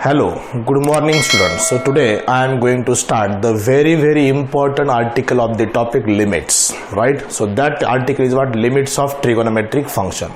Hello, good morning students. So today I am going to start the very important article of the topic limits, right? So that article is what? Limits of trigonometric function.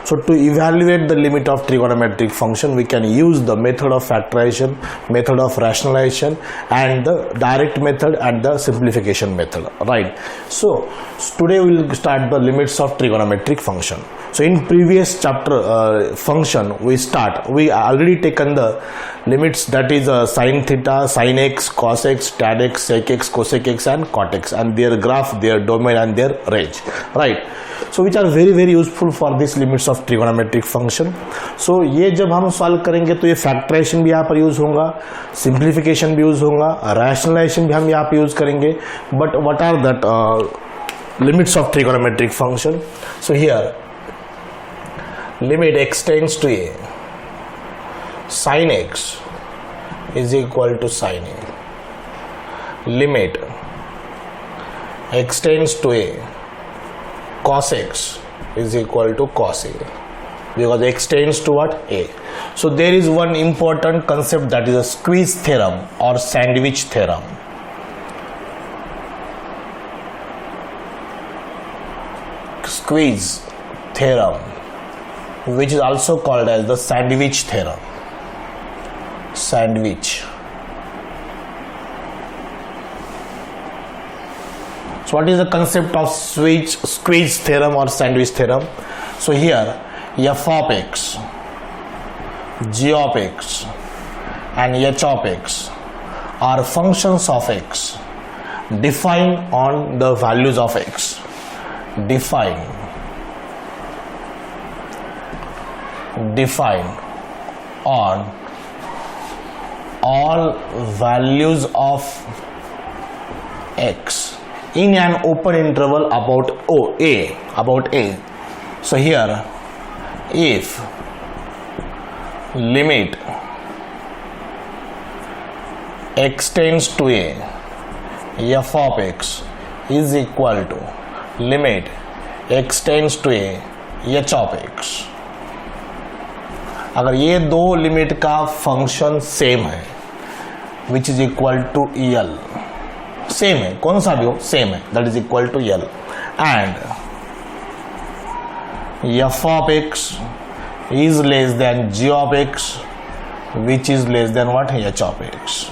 So to evaluate the limit of trigonometric function, we can use the method of factorization, method of rationalization, and the direct method and the simplification method, right? So today we will start the limits of trigonometric function. So in previous chapter function we already taken the limits, that is sin theta, sin x, cos x, tan x, sec x, cosec x and cot x, and their graph, their domain and their range, right? So which are very useful for this limits of trigonometric function. So ये जब हम solve करेंगे तो ये factorisation भी यहाँ पर use होगा, सिंप्लीफिकेशन भी यूज होगा, रैशनलाइजेशन भी हम यहाँ पे यूज करेंगे. But what are that limits of trigonometric function? So here limit x tends to a, sin x is equal to sin a. Limit x tends to a, cos x is equal to cos a, because x tends to what? A. So there is one important concept, that is a squeeze theorem or sandwich theorem. Squeeze theorem, which is also called as the sandwich theorem. Sandwich. So what is the concept of squeeze theorem or sandwich theorem? So here f of x, g of x and h of x are functions of x defined on the values of x. Define on all values of x in an open interval about a. So here if limit x tends to a, f of x is equal to limit x tends to a, h of x. अगर ये दो limit का function same है, which is equal to L, same है, कौन सा भी हो सेम है, that is equal to L, and f of x is less than g of x, which is less than what? h of x.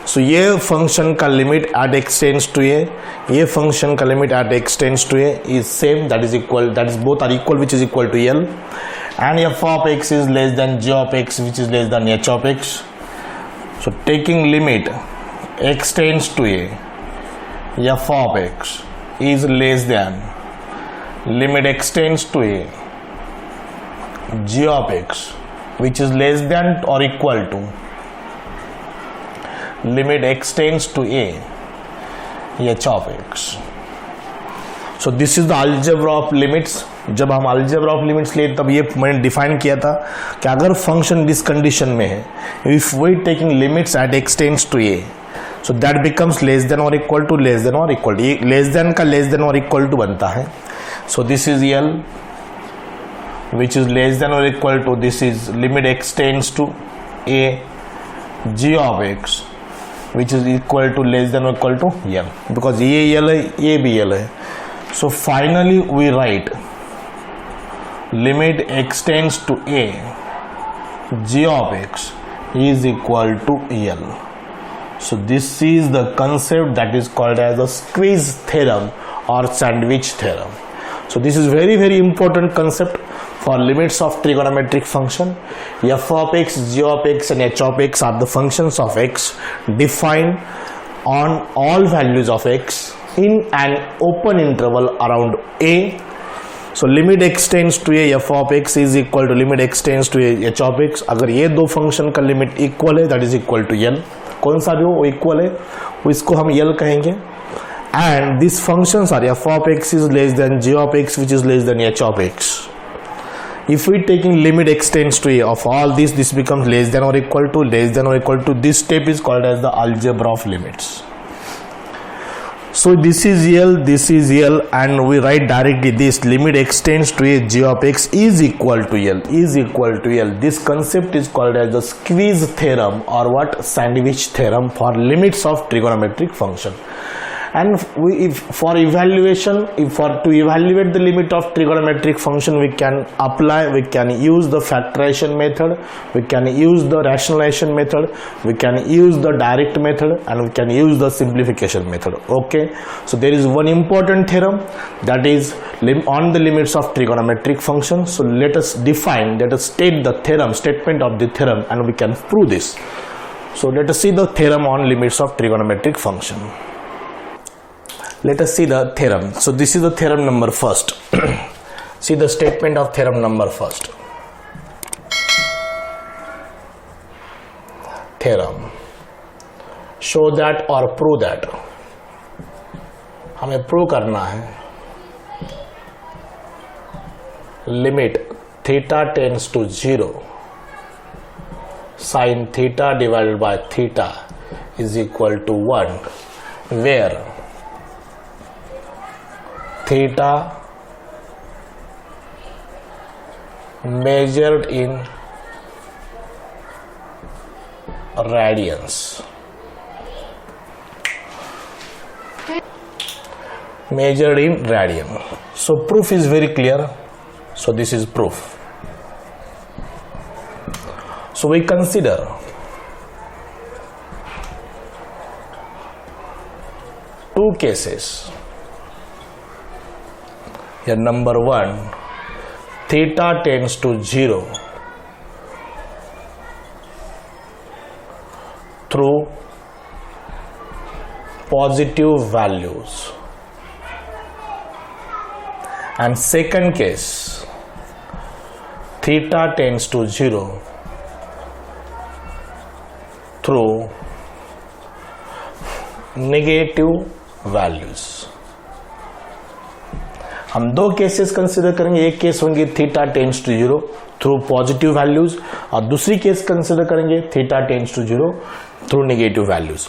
So ये function का limit at x tends to a, ये function का limit at x tends to a is same, that is equal, that is both are equal, which is equal to L, and f of x is less than g of x, which is less than h of x. So taking limit x tends to a, f of x is less than limit x tends to a, g of x, which is less than or equal to limit x tends to a, h of x. So this is the algebra of limits. जब हम algebra of limits लिए तब ये मैंने define किया था कि अगर फंक्शन दिस कंडीशन में है, if we taking limits at x tends to a, so that becomes less than or equal to less than or equal to, less than का less than or equal to बनता है. So this is L, which is less than or equal to, this is limit x tends to a, g of x, which is equal to less than or equal to L, because ये L है, ये भी L है. So finally we write limit x tends to a, g of x is equal to L. So this is the concept that is called as the squeeze theorem or sandwich theorem. So this is very important concept for limits of trigonometric function. F of x, g of x and h of x are the functions of x defined on all values of x in an open interval around a. So limit x tends to a, f of x is equal to limit x tends to a, h of x. अगर ये दो function का limit equal है, that is equal to L, कौन सा भी हो वो इक्वल है, वो इसको हम L कहेंगे. And these functions are f of x is less than g of x, which is less than h of x. If we taking limit x tends to a of all this becomes less than or equal to, less than or equal to. This step is called as the algebra of limits. So this is L and we write directly this limit extends to a g of x is equal to L, is equal to L. This concept is called as the squeeze theorem or what, sandwich theorem for limits of trigonometric function. And to evaluate the limit of trigonometric function, we can use the factorization method, we can use the rationalization method, we can use the direct method, and we can use the simplification method. Okay, so there is one important theorem, that is on the limits of trigonometric function. So let us state the theorem, statement of the theorem, and we can prove this. So let us see the theorem on limits of trigonometric function. Let us see the theorem. So this is the theorem number first. See the statement of theorem number first. Theorem. Show that or prove that. हमें prove करना है. Limit theta tends to 0. Sin theta divided by theta is equal to 1. Where theta measured in radians, measured in radian. So proof is very clear. So this is proof. So we consider two cases. Here number 1, theta tends to 0 through positive values, and second case, theta tends to 0 through negative values. हम दो cases consider करेंगे. एक case होंगे theta tends to 0 through positive values, और दूसरी case consider करेंगे theta tends to 0 through negative values.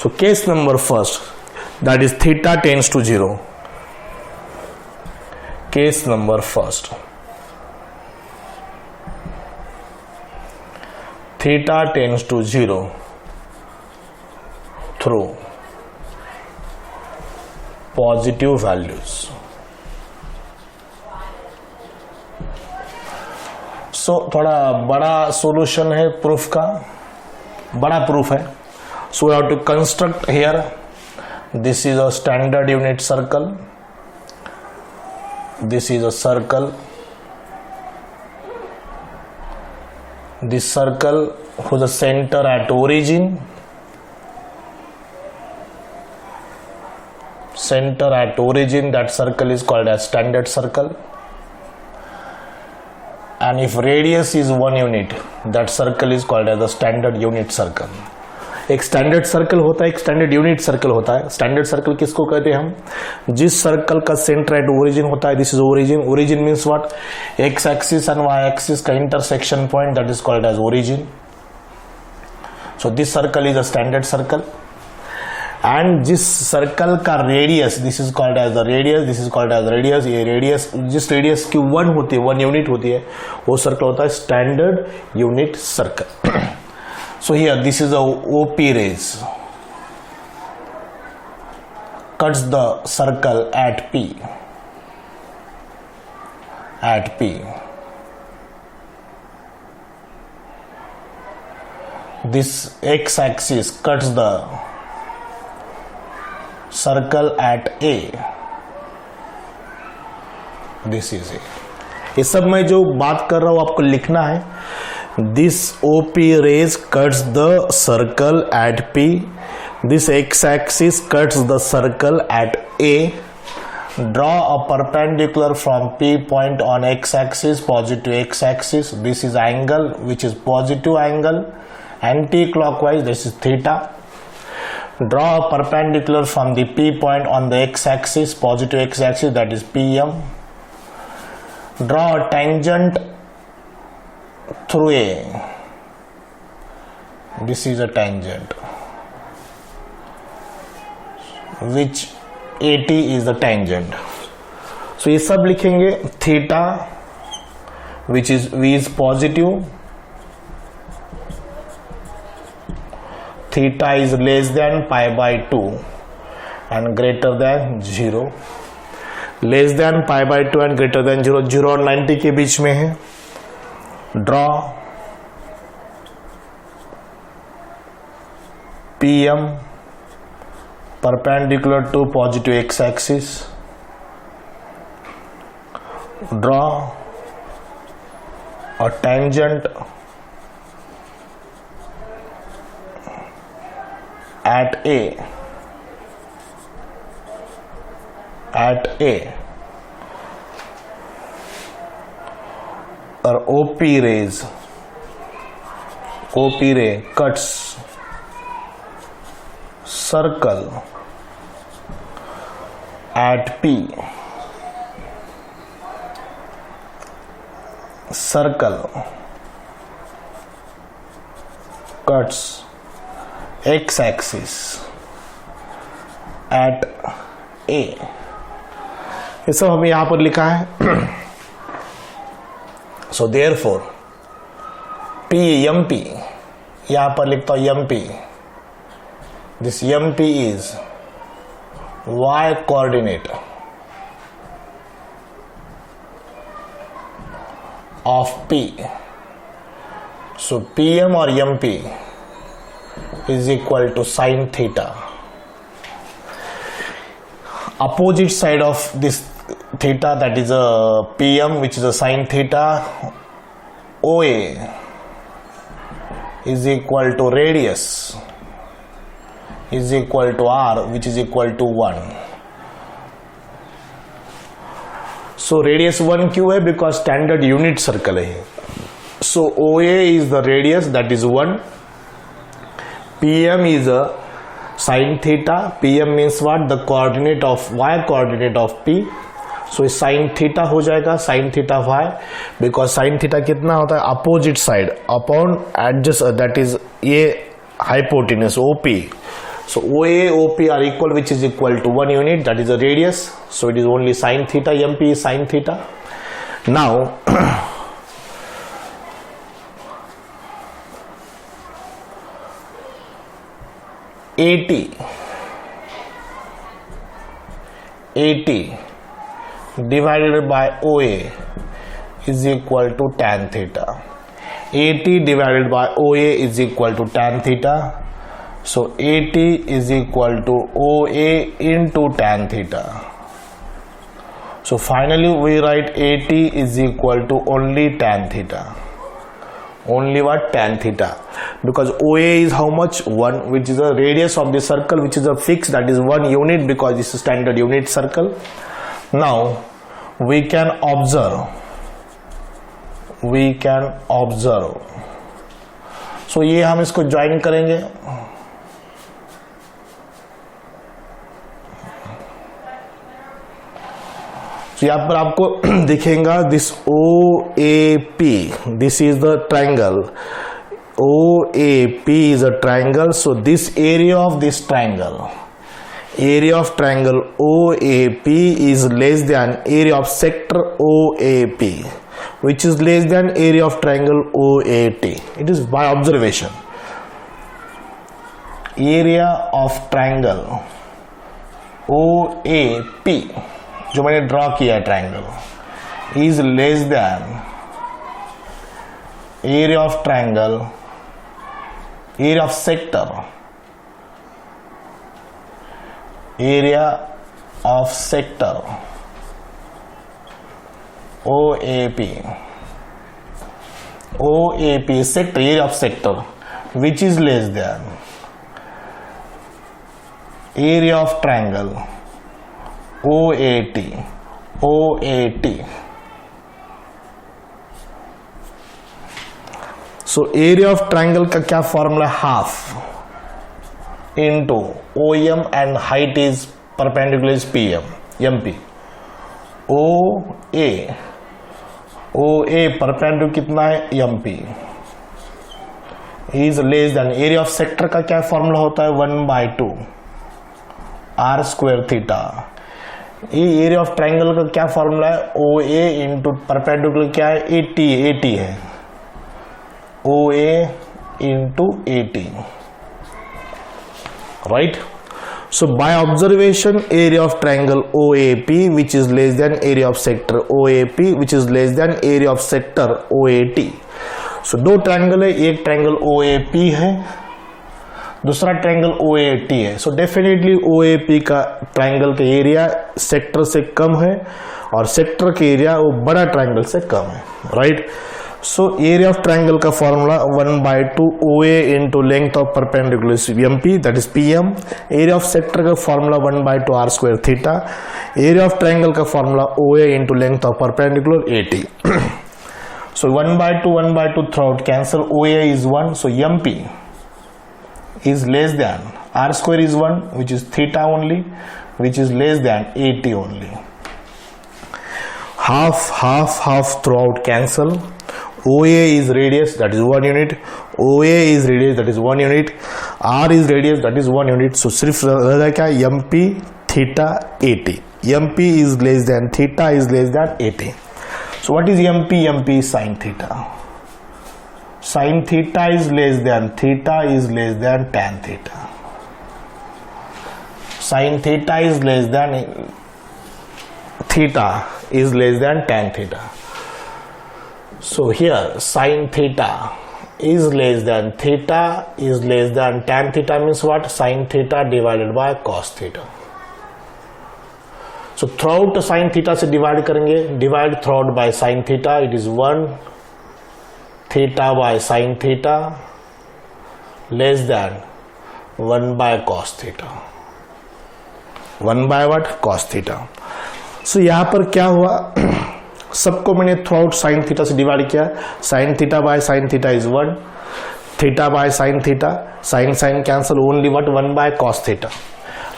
So case number first, that is theta tends to 0. Case number first, theta tends to 0 through positive values. So थोड़ा बड़ा solution है proof का, बड़ा proof है. So we have to construct here, this is a standard unit circle, this is a circle, this circle whose center at origin, that circle is called as standard circle. And if radius is 1 unit, that circle is called as a standard unit circle. एक standard circle होता है, एक standard unit circle होता है. Standard circle किसको कहते हैं हम? जिस सर्कल का सेंटर एट ओरिजिन होता है. This is origin. Origin means what? X axis and y axis का intersection point, that is called as origin. So this circle is a standard circle. And जिस सर्कल का radius, this is called as the radius, this is called as radius. ये radius, जिस radius की 1 होती है, 1 unit होती है, वो सर्कल होता है standard unit circle. So here this is a OP rays cuts the circle at P. This x-axis cuts the circle at A. This is A. ये सब मैं जो बात कर रहा हूं आपको लिखना है. This OP rays cuts the circle at P. This x-axis cuts the circle at A. Draw a perpendicular from P point on x-axis, positive x-axis. This is angle, which is positive angle. Anti-clockwise, this is theta. Draw a perpendicular from the P point on the x-axis, positive x-axis, that is PM. Draw a tangent through A. This is a tangent which AT is the tangent. So ये सब लिखेंगे. Theta which is V is positive, theta is less than pi by 2 and greater than 0. Less than pi by 2 and greater than 0. 0 और 90 के बीच में है. Draw PM perpendicular to positive x axis. Draw a tangent at A or OP ray cuts circle at P. Circle cuts x axis at A. ये सब हमें यहां पर लिखा है. सो देयरफॉर P MP यहां पर लिखता हूं MP. This MP is y coordinate of P. So PM और MP is equal to sin theta. Opposite side of this theta, that is a PM, which is a sin theta, OA is equal to radius is equal to R, which is equal to 1. So radius 1 क्यों है? Because standard unit circle है. So OA is the radius, that is 1. PM is a sin theta. PM means what? The coordinate of y coordinate of P. So sin theta हो जाएगा, sin theta y, because sin theta कितना होता है? Opposite side upon adjust, that is ये hypotenuse OP. So OA OP are equal, which is equal to 1 unit, that is a radius. So it is only sin theta. MP is sin theta. Now AT divided by OA is equal to tan theta. AT divided by OA is equal to tan theta. So AT is equal to OA into tan theta. So finally we write AT is equal to only tan theta. Only what? Tan theta. Because OA is how much? 1, which is the radius of the circle, which is a fixed, that is 1 unit, because this is standard unit circle. Now we can observe. So ये हम इसको join करेंगे. तो यहाँ पर आपको दिखेगा this OAP. This is the triangle. OAP is a triangle. So this area of this triangle OAP is less than area of sector OAP, which is less than area of triangle OAT. It is by observation. Area of triangle OAP जो मैंने draw किया triangle is less than area of triangle, area of sector OAP sector, area of sector, which is less than area of triangle OAT. So area of triangle का क्या formula? Half into OM and height is perpendicular is PM, MP. OA perpendicular कितना है? MP is less than area of sector का क्या formula होता है? 1/2 R square theta ये area of triangle का क्या फॉर्मूला है, ओ ए इंटू परपेंडिकुलर क्या है, 80 है, O A into 80, right. So by observation, area of triangle OAP which is less than area of sector OAP which is less than area of sector OAT. So दो triangle है, एक triangle OAP है, दूसरा triangle OAT है. So definitely OAP का triangle का area sector से कम है और सेक्टर के एरिया वो बड़ा ट्रायंगल से कम है, right. So area of triangle का formula 1/2 OA into length of perpendicular MP, that is PM. Area of sector का formula 1/2 R square theta. Area of triangle का formula OA into length of perpendicular 80. So 1/2 throughout cancel. OA is 1, so MP is less than R square is 1, which is theta only, which is less than 80 only. Half throughout cancel. OA is radius, that is 1 unit. OA is radius, that is 1 unit. R is radius, that is 1 unit. So सिर्फ रह क्या, MP theta 80. MP is less than theta is less than 80. So what is MP? MP is sin theta. Sin theta is less than theta is less than tan theta. Sin theta is less than theta is less than tan theta. So here sin theta is less than theta is less than tan theta means what? Sin theta divided by cos theta. So throughout sin theta से divide करेंगे, divide throughout by sin theta, it is 1 theta by sin theta less than 1 by cos theta. 1 by what? Cos theta. So यहाँ पर क्या हुआ, सबको मैंने throughout sine theta से divide किया. Sine theta by sine theta is 1, theta by sine theta, sine sine cancel, only what 1 by cos theta.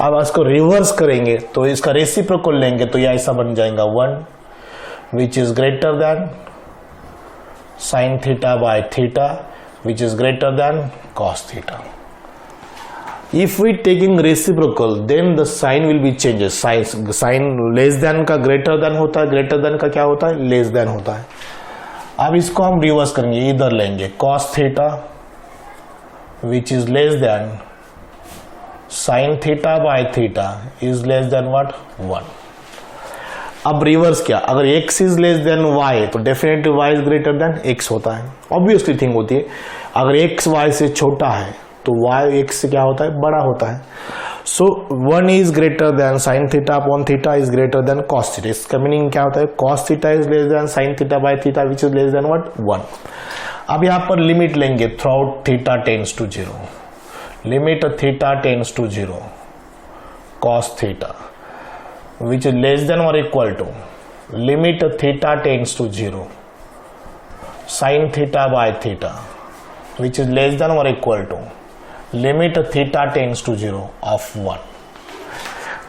अब इसको रिवर्स करेंगे तो इसका रेसिप्रोकल लेंगे तो यह ऐसा बन जाएगा 1 which is greater than sine theta by theta which is greater than cos theta. If we taking reciprocal, then the sign will be changes. Sign less than का greater than होता है, greater than का क्या होता है, less than होता है. अब इसको हम रिवर्स करेंगे, इधर लेंगे cos theta which is less than sin theta by theta is less than what 1. अब रिवर्स क्या, अगर x is less than y तो definitely y is greater than x होता है. ऑब्वियसली थिंग होती है, अगर x y से छोटा है तो y x से क्या होता है, बड़ा होता है. So 1 is greater than sine theta upon theta is greater than cos theta. इसका मीनिंग क्या होता है, cos theta is less than sine theta by theta which is less than what 1. अब यहाँ पर लिमिट लेंगे throughout theta tends to 0, limit theta tends to 0 cos theta which is less than और equal to limit theta tends to 0 sine theta by theta which is less than और equal to limit theta tends to 0 of 1.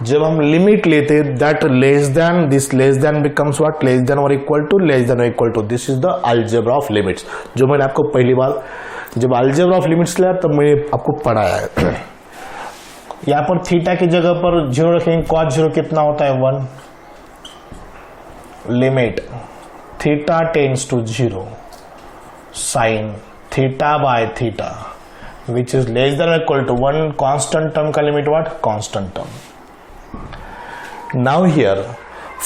जब हम limit लेते that less than, this less than becomes what, less than और equal to, less than और equal to. This is the algebra of limits, जो मैंने आपको पहली बार जब अलजेब्रा ऑफ लिमिट्स लिया तब मैंने आपको पढ़ाया है. यहाँ पर थीटा की जगह पर 0 रखेंगे, कॉस 0 कितना होता है 1, limit theta tends to 0 sine theta by theta which is less than or equal to 1 constant term का limit what, constant term. Now here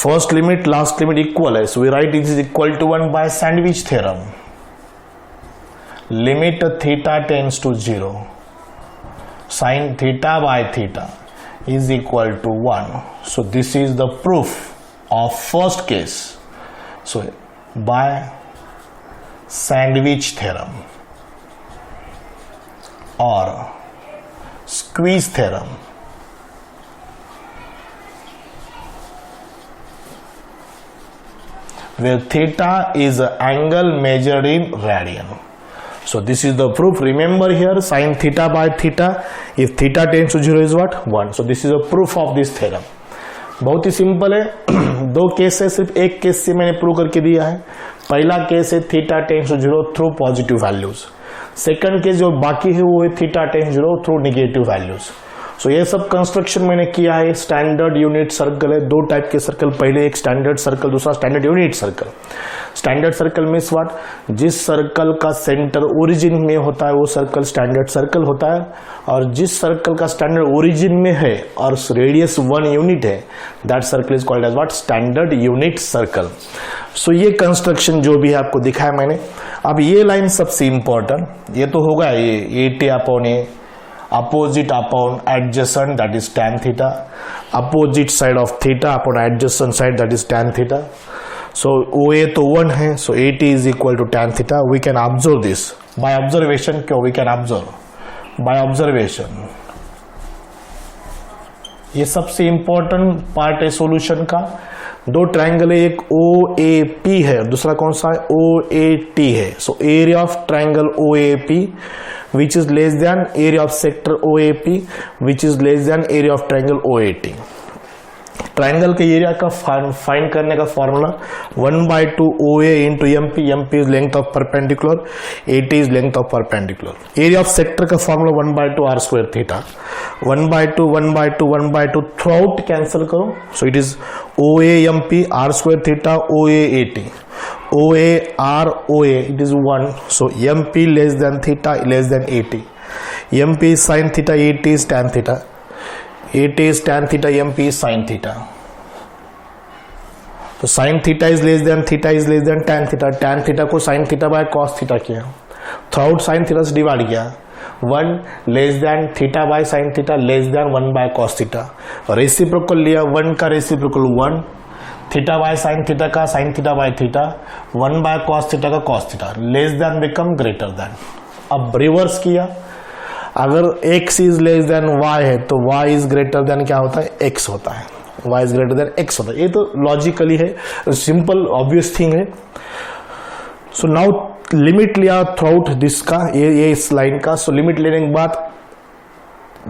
first limit last limit equal है, so we write it is equal to 1 by sandwich theorem. Limit theta tends to 0 sin theta by theta is equal to 1. So this is the proof of first case. So by sandwich theorem or squeeze theorem, where theta is an angle measured in radian. So this is the proof. Remember here sin theta by theta, if theta tends to 0 is what 1. So this is a proof of this theorem. बहुत ही simple है. दो case है, सिर्फ एक case से मैंने prove करके दिया है. पहला केस है theta tends to 0 through positive values. Second case जो बाकी है वो है theta tends 0 through negative values. So ये सब कंस्ट्रक्शन मैंने किया है। स्टैंडर्ड यूनिट सर्कल है, दो टाइप के सर्कल, पहले एक स्टैंडर्ड सर्कल, दूसरा standard unit circle. Standard circle means what, जिस सर्कल का सेंटर ओरिजिन में होता है वो सर्कल स्टैंडर्ड सर्कल होता है, और जिस सर्कल का स्टैंडर्ड ओरिजिन में है और रेडियस 1 यूनिट है, that circle is called as what, standard unit circle. So ये कंस्ट्रक्शन जो भी है आपको दिखाया मैंने। अब ये लाइन सबसे इंपॉर्टेंट, ये तो होगा ये AT upon A, opposite upon adjacent that is tan theta, opposite side of theta upon adjacent side that is tan theta. So OA तो 1 है, so AT is equal to tan theta. We can observe this by observation. क्यों we can observe by observation? ये सबसे important part है solution का। दो triangle है, एक OAP है, दूसरा कौन सा है, OAT है। So area of triangle OAP which is less than area of sector OAP which is less than area of triangle OAT। Triangle के एरिया का फाइंड करने का formula 1/2 OA into MP, MP is length of perpendicular, AT is length of perpendicular. Area of sector का formula 1/2 R square theta, 1/2 1/2 1/2 throughout cancel करो, so it is OA MP R square theta OA AT, OA R OA it is 1, so MP less than theta less than AT, MP is sin theta, AT is tan theta, AT is tan theta, MP is sin theta। तो sin theta is less than theta is less than tan theta, tan theta को sin theta by cos theta किया, through sin theta से divide किया, 1 less than theta by sin theta less than 1 by cos theta, reciprocal लिया, 1 का reciprocal 1, theta by sine theta का sine theta by theta, 1 by cos theta का cos theta, less than become greater than. अब reverse किया, अगर x is less than y है तो y is greater then क्या होता है, x होता है, y is greater then x होता है। ये तो लॉजिकली है, सिंपल ऑब्वियस थिंग है। सो नाउ लिमिट लिया थ्रू आउट दिस का, ये इस लाइन का। सो लिमिट लेने के बाद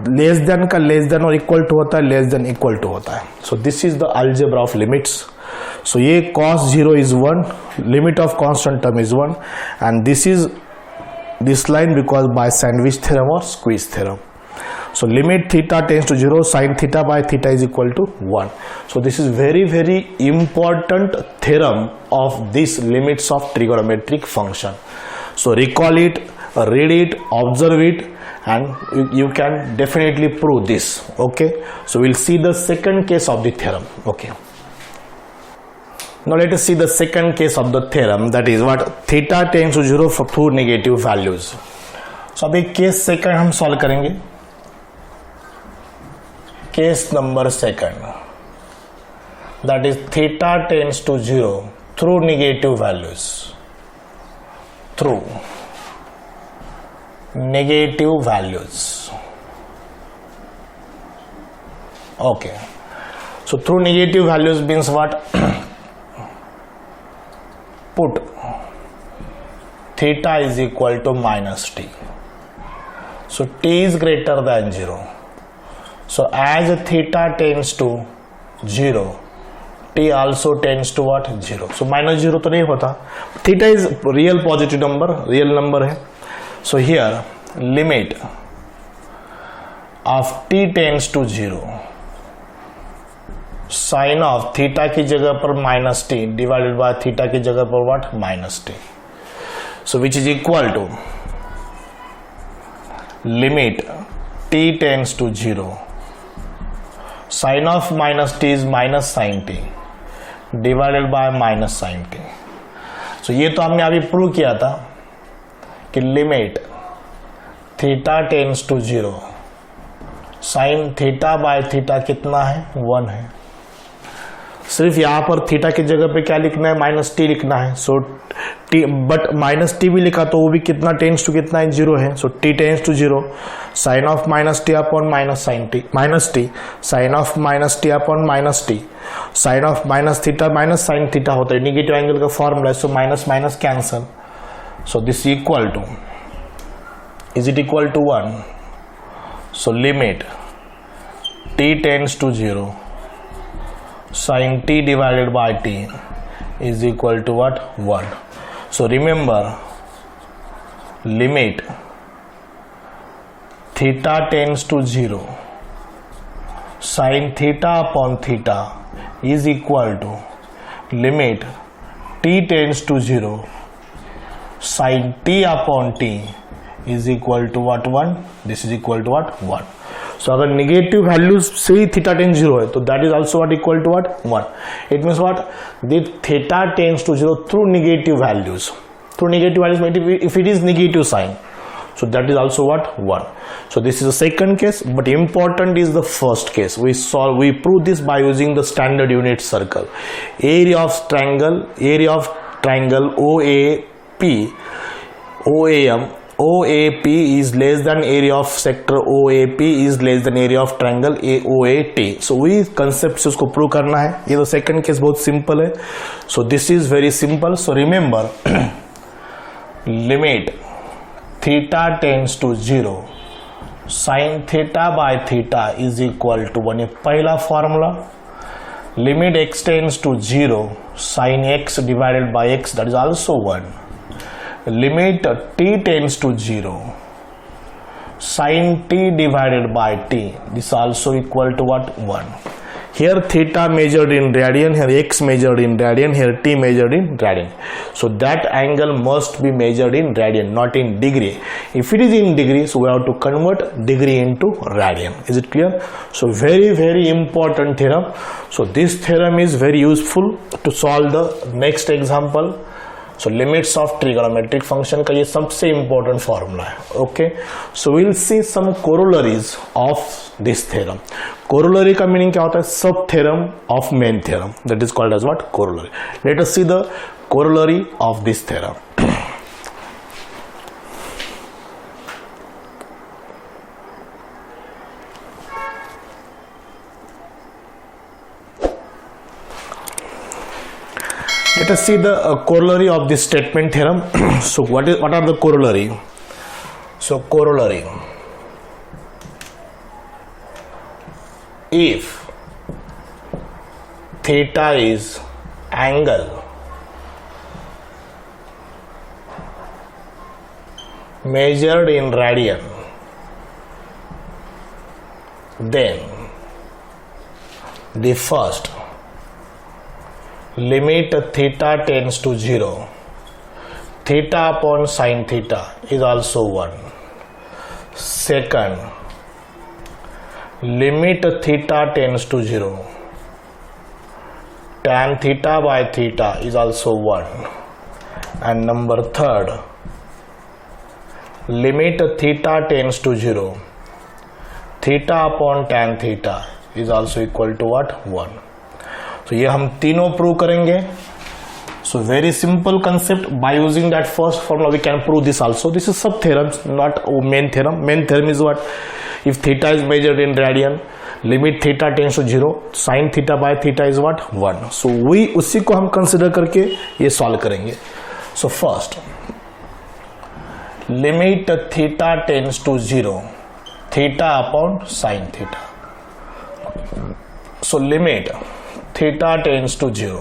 लेस देन का लेस देन और इक्वल टू होता है, लेस देन इक्वल टू होता है। So this is the algebra of limits. So ये cos 0 is 1, limit of constant term is 1, and this is this line because by sandwich theorem और squeeze theorem. So limit theta tends to 0, sine theta by theta is equal to 1। So this is very very important theorem of this limits of trigonometric function. So recall it, read it, observe it, and you can definitely prove this. Okay, so we'll see the second case of the theorem. Okay, now let us see the second case of the theorem, that is what, theta tends to 0 for two negative values. So अब एक case second हम solve करेंगे, case number second, that is theta tends to 0 through negative values, through negative values. Okay, so through negative values means what, put theta is equal to minus t, so t is greater than 0, so as theta tends to 0, t also tends to what, 0, so minus 0 तो नहीं होता, theta is real positive number, real number है। So here limit of t tends to 0, sin of theta की जगह पर minus t divided by theta की जगह पर what, minus t, so which is equal to limit t tends to 0, sin of minus t is minus sin t divided by minus sin t। so ये तो हमने अभी prove किया था कि limit theta tends to 0, sine theta by theta कितना है, 1 है। सिर्फ यहां पर थीटा की जगह पे क्या लिखना है, माइनस टी लिखना है। So T, but minus T भी लिखा तो वो भी कितना टेंड्स टू कितना है, 0 है। So T tends to 0, sine of minus T upon minus sine T, minus T, sine of minus T upon minus T, sine of minus theta minus sine theta होता है, निगेटिव एंगल का formula है। So minus minus cancel, so this equal to, is it equal to 1? so limit t tends to 0, sin t divided by t is equal to what, 1. so remember, limit theta tends to 0, sin theta upon theta is equal to limit t tends to 0 sin t upon t is equal to what 1, this is equal to what 1. So अगर negative values से ही theta tends 0 है तो that is also what equal to what 1. It means what the theta tends to 0 through negative values, through negative values if it is negative sine, so that is also what 1. So this is the second case, but important is the first case. We prove this by using the standard unit circle. Area of triangle OAP is less than area of sector OAP is less than area of triangle AOAT. So we concept से उसको prove करना है. ये तो second case बहुत simple है. So this is very simple. So remember limit theta tends to 0 sin theta by theta is equal to 1. ये पहला formula. limit x tends to 0 sin x divided by x, that is also 1. limit t tends to 0 sin t divided by t, this also equal to what 1. Here theta measured in radian, here x measured in radian, here t measured in radian. So that angle must be measured in radian, not in degree. If it is in degree, so we have to convert degree into radian. Is it clear? So very important theorem. So this theorem is very useful to solve the next example. So limits of trigonometric function का ये सबसे important formula है. Okay, so we'll see some corollaries of this theorem. Corollary का meaning क्या होता है? Sub theorem of main theorem. That is called as what? Corollary. Let us see the corollary of this theorem. Let us see the corollary of this statement theorem. So what are the corollary? So corollary, if theta is angle measured in radian, then the first limit theta tends to 0 theta upon sin theta is also 1. Second, limit theta tends to 0 tan theta by theta is also 1. And number third, limit theta tends to 0 theta upon tan theta is also equal to what 1. तो ये हम तीनों prove करेंगे. So very simple concept. By using that first formula we can prove this also. This is sub theorems, not main theorem. Main theorem is what if theta is measured in radian, limit theta tends to 0 sine theta by theta is what 1. So we उसी को हम consider करके ये solve करेंगे. So first limit theta tends to 0 theta upon sine theta. So limit theta tends to 0,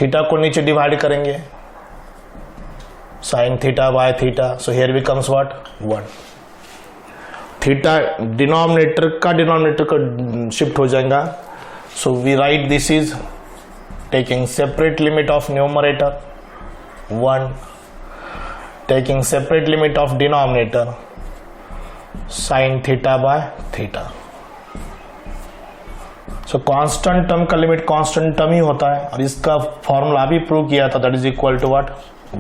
theta को नीचे divide करेंगे sine theta by theta. So here becomes what 1. Theta denominator का शिफ्ट हो जाएगा. So we write this is taking separate limit of numerator 1, taking separate limit of denominator sine theta by theta. So constant term का limit constant term ही होता है और इसका formula भी प्रूव किया था, that is equal to what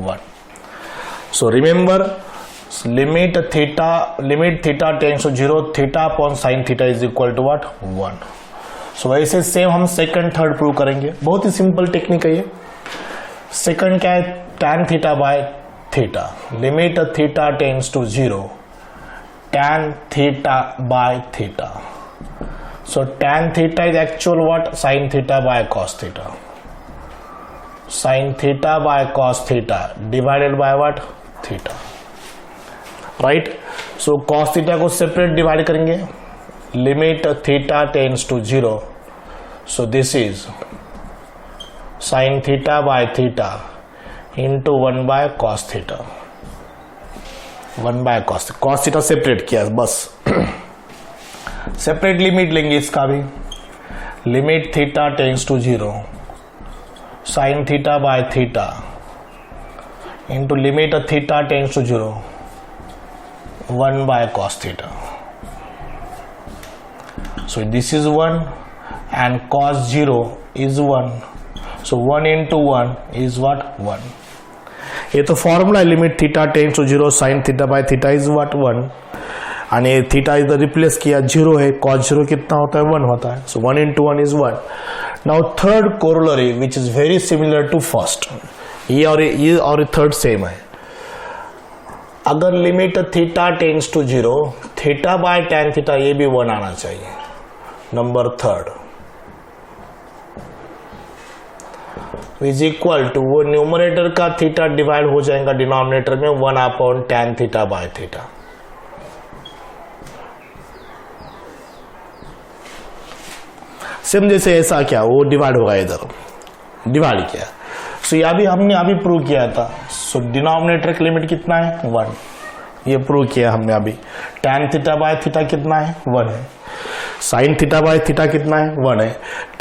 1. So remember limit theta tends to 0 theta upon sine theta is equal to what 1. So वैसे सेम हम सेकंड थर्ड प्रूव करेंगे. बहुत ही सिंपल टेक्निक है ये. सेकंड क्या है? tan theta by theta. Limit theta tends to 0 tan theta by theta. So tan theta is actual what? Sin theta by cos theta. Sin theta by cos theta divided by what? Theta. Right? So cos theta को separate divide करेंगे. Limit theta tends to 0. So this is sin theta by theta into 1 by cos theta. 1 by cos theta separate किया बस. Separate limit लेंगे इसका भी, limit theta tends to 0 sine theta by theta into limit theta tends to 0 1 by cos theta. So this is 1 and cos 0 is 1. So 1 into 1 is what? 1. ये तो formula limit theta tends to 0 sine theta by theta is what 1 आणि theta इधर replace किया 0 है, cos 0 कितना होता है 1 होता है. So 1 into 1 is 1. Now third corollary which is very similar to first. ये और थर्ड सेम है. अगर limit theta tends to 0 theta by tan theta ये भी 1 आना चाहिए. Number third is equal to वो न्यूमरेटर का थीटा डिवाइड हो जाएगा डिनोमिनेटर में 1 upon tan theta by theta. Same जैसे ऐसा क्या वो डिवाइड होगा, इधर डिवाइड किया. सो यह भी हमने अभी प्रूव किया था. सो डिनोमिनेटर की लिमिट कितना है 1, ये प्रूव किया हमने अभी. tan थीटा बाय थीटा कितना है 1 है. साइन थीटा बाय थीटा कितना है 1 है.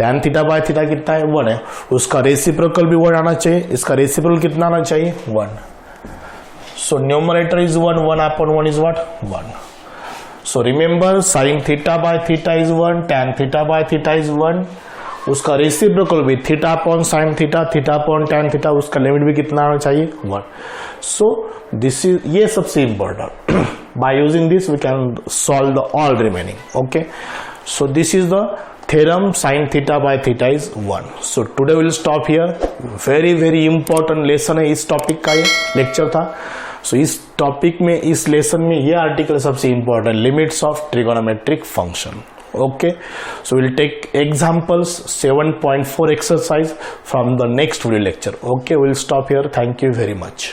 tan थीटा बाय थीटा कितना है 1 है. उसका रेसिप्रोकल भी 1 आना चाहिए. इसका रेसिप्रोकल कितना आना चाहिए 1. So numerator is 1, 1 upon 1 is what 1. So remember sign theta by theta is 1, tan theta by theta is 1. उसका रेसिप्रोकल भी theta upon sine theta, theta upon tan theta, उसका लिमिट भी कितना आना चाहिए 1. सो दिस इज ये सबसे important. By using this we can solve the all remaining. Okay, so this is the theorem sine theta by theta is 1. So today will stop here. Very very important lesson है, इस topic का ये lecture था. सो इस topic में, इस lesson में ये आर्टिकल सबसे important, limits of trigonometric function. Okay, so we'll take examples 7.4 exercise from the next video lecture. Okay, we'll stop here. Thank you very much.